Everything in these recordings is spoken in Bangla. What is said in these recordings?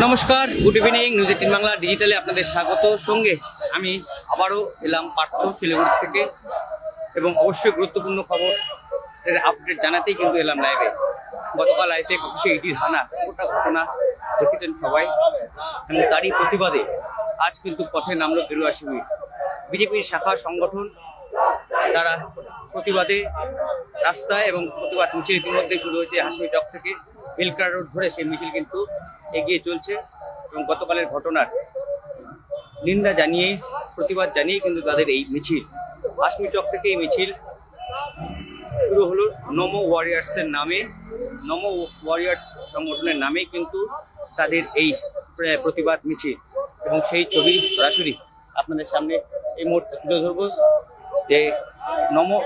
নমস্কার, গুড ইভিনিং। নিউজ 18 বাংলা ডিজিটালে আপনাদের স্বাগত। সঙ্গে আমি আবারও এলাম পার্থ শিলিগুড়ি থেকে, এবং অবশ্যই গুরুত্বপূর্ণ খবর আপডেট জানাতেই কিন্তু এলাম লাইভে। গতকাল লাইভে 25 হানা গোটা ঘটনা দেখেছেন সবাই, এবং তারই প্রতিবাদে আজ কিন্তু পথে নামলো গেরুয়া শিবির। বিজেপির শাখা সংগঠন তারা প্রতিবাদে রাস্তায়, এবং প্রতিবাদ মিছিল ইতিমধ্যে শুরু হয়েছে হাসমি চক থেকে বেলকার রোড ধরে। সেই মিছিল কিন্তু এগিয়ে চলছে, এবং গতকালের ঘটনার নিন্দা জানিয়ে, প্রতিবাদ জানিয়ে কিন্তু তাদের এই মিছিল। হাসমি চক থেকে এই মিছিল শুরু হলো নমো ওয়ারিয়ার্সের নামে। নমো ওয়ারিয়ার্স সংগঠনের নামে কিন্তু তাদের এই প্রতিবাদ মিছিল, এবং সেই ছবি সরাসরি আপনাদের সামনে এই মুহূর্তে তুলে ধরবো যে নমো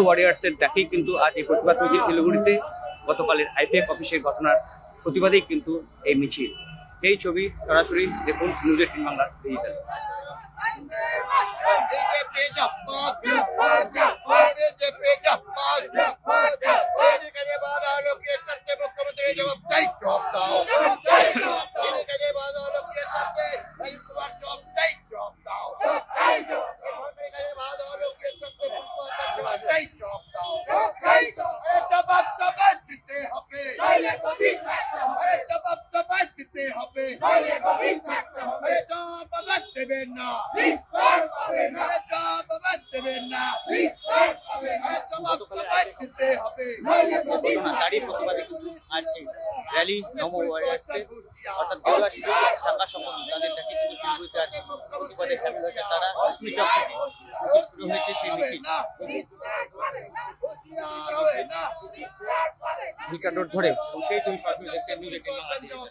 ওয়ারিয়ার্সের ডাকেই কিন্তু আজ এই প্রতিবাদ মিছিল শিলিগুড়িতে। গতকালের আইপিএফ অফিসের ঘটনার প্রতিবাদেই কিন্তু এই মিছিল। এই ছবি সরাসরি দেখুন নিউজ 18 বাংলা ডিজিটাল। র্যালি নমো ওয়ারিয়ার্সের অর্থাৎ গেরুয়া শিবিরের শাখা সংগঠন তাদের ডাকে কিন্তু শিলিগুড়িতে আজ প্রতিবাদে সামিল হয়েছে তারা। হাসমি চক থেকে শুরু হয়েছে সেই মিছিল বেলকার রোড ধরে, এবং সেই ছবি সরাসরি দেখছেন নিউজ 18 বাংলা ডিজিটাল।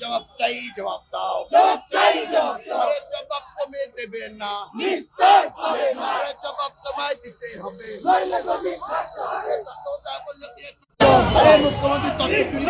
जवाब चाहिए, जवाब दाओ, अरे जवाब तुम्हें देवे ना, अरे जवाब तुम्हें देते हमें, अरे मुख्यमंत्री तत्व चुरी